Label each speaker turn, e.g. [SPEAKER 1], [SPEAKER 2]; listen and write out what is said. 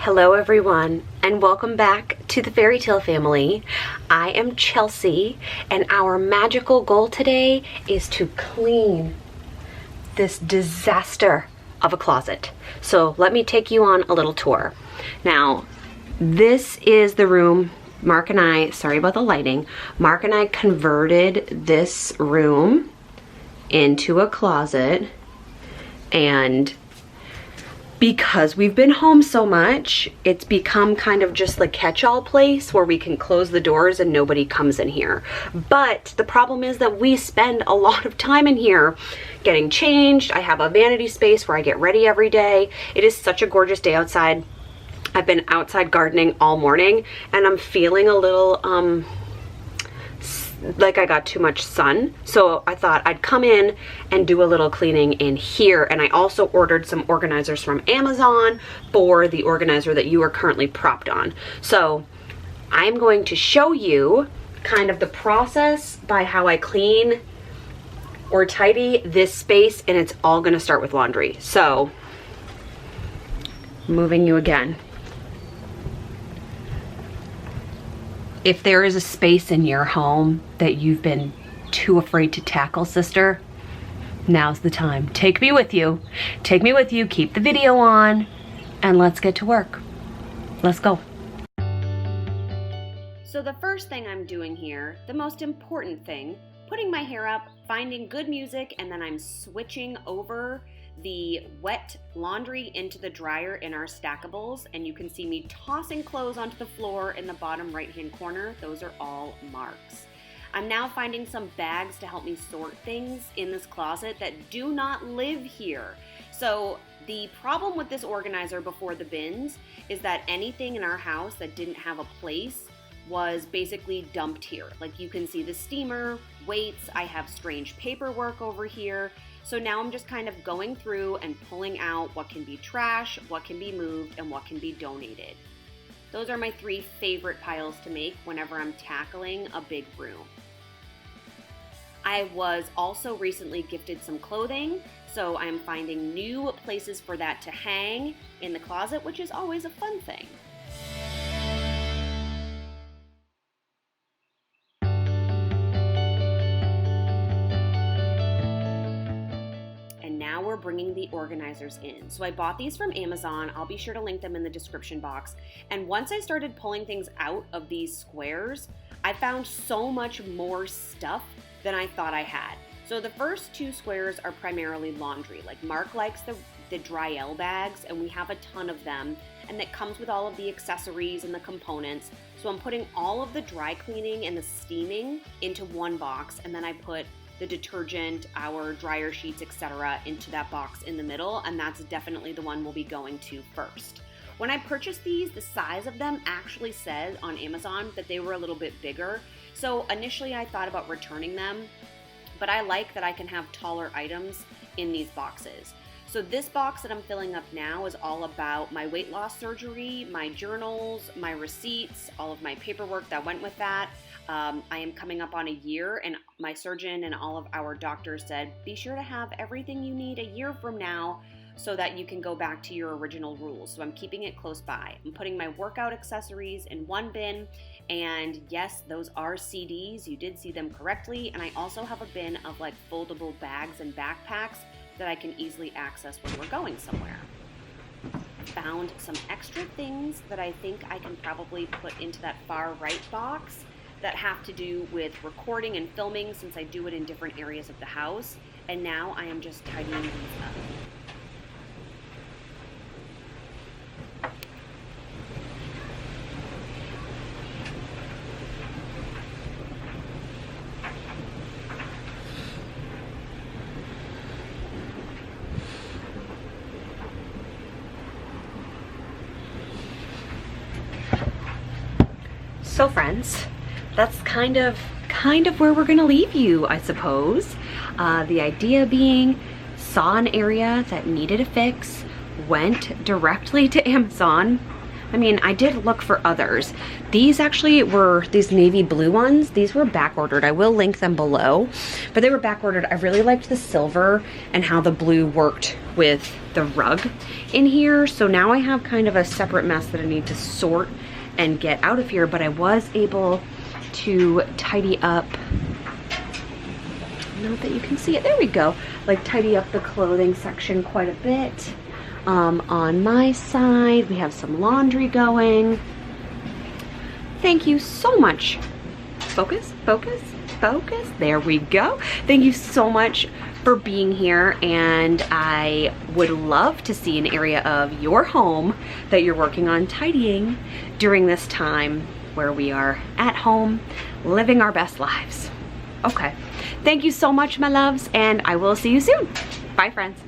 [SPEAKER 1] Hello everyone, and welcome back to the Fairy Tale family. I am Chelsea, and our magical goal today is to clean this disaster of a closet. So let me take you on a little tour. Now, this is the room Mark and I, sorry about the lighting, Mark and I converted this room into a closet, and because we've been home so much, it's become kind of just the catch-all place where we can close the doors and nobody comes in here. But the problem is that we spend a lot of time in here getting changed. I have a vanity space where I get ready every day. It is such a gorgeous day outside. I've been outside gardening all morning and I'm feeling a little like I got too much sun, so I thought I'd come in and do a little cleaning in here. And I also ordered some organizers from Amazon for the organizer that you are currently propped on. So I'm going to show you kind of the process by how I clean or tidy this space, and it's all going to start with laundry. So moving you again. If there is a space in your home that you've been too afraid to tackle, sister, now's the time. Take me with you. Take me with you, keep the video on, and let's get to work. Let's go. So the first thing I'm doing here, the most important thing, putting my hair up, finding good music, and then I'm switching over the wet laundry into the dryer in our stackables, and you can see me tossing clothes onto the floor in the bottom right hand corner. Those are all Mark's. I'm now finding some bags to help me sort things in this closet that do not live here. So the problem with this organizer before the bins is that anything in our house that didn't have a place was basically dumped here. Like you can see the steamer, weights, I have strange paperwork over here. So now I'm just kind of going through and pulling out what can be trash, what can be moved, and what can be donated. Those are my 3 favorite piles to make whenever I'm tackling a big room. I was also recently gifted some clothing, so I'm finding new places for that to hang in the closet, which is always a fun thing. Now we're bringing the organizers in. So I bought these from Amazon. I'll be sure to link them in the description box. And once I started pulling things out of these squares, I found so much more stuff than I thought I had. So the first 2 squares are primarily laundry. Like Mark likes the dry L bags, and we have a ton of them, and that comes with all of the accessories and the components. So I'm putting all of the dry cleaning and the steaming into one box, and then I put the detergent, our dryer sheets, etc. into that box in the middle, and that's definitely the one we'll be going to first. When I purchased these, the size of them actually said on Amazon that they were a little bit bigger, so initially I thought about returning them, but I like that I can have taller items in these boxes. So this box that I'm filling up now is all about my weight loss surgery, my journals, my receipts, all of my paperwork that went with that. I am coming up on a year, and my surgeon and all of our doctors said, be sure to have everything you need a year from now so that you can go back to your original rules. So I'm keeping it close by. I'm putting my workout accessories in one bin, and yes, those are CDs. You did see them correctly. And I also have a bin of like foldable bags and backpacks that I can easily access when we're going somewhere. I found some extra things that I think I can probably put into that far right box that have to do with recording and filming, since I do it in different areas of the house. And now I am just tidying these up. So friends, that's kind of where we're gonna leave you, I suppose. The idea being, saw an area that needed a fix, went directly to Amazon. I mean, I did look for others. These actually were, these navy blue ones, these were back ordered. I will link them below, but they were back ordered. I really liked the silver and how the blue worked with the rug in here. So now I have kind of a separate mess that I need to sort and get out of here, but I was able to tidy up, not that you can see it, there we go, like tidy up the clothing section quite a bit. On my side, we have some laundry going. Thank you so much. Focus, focus, focus. There we go. Thank you so much for being here, and I would love to see an area of your home that you're working on tidying during this time where we are at home living our best lives. Okay. Thank you so much, my loves, and I will see you soon. Bye, friends.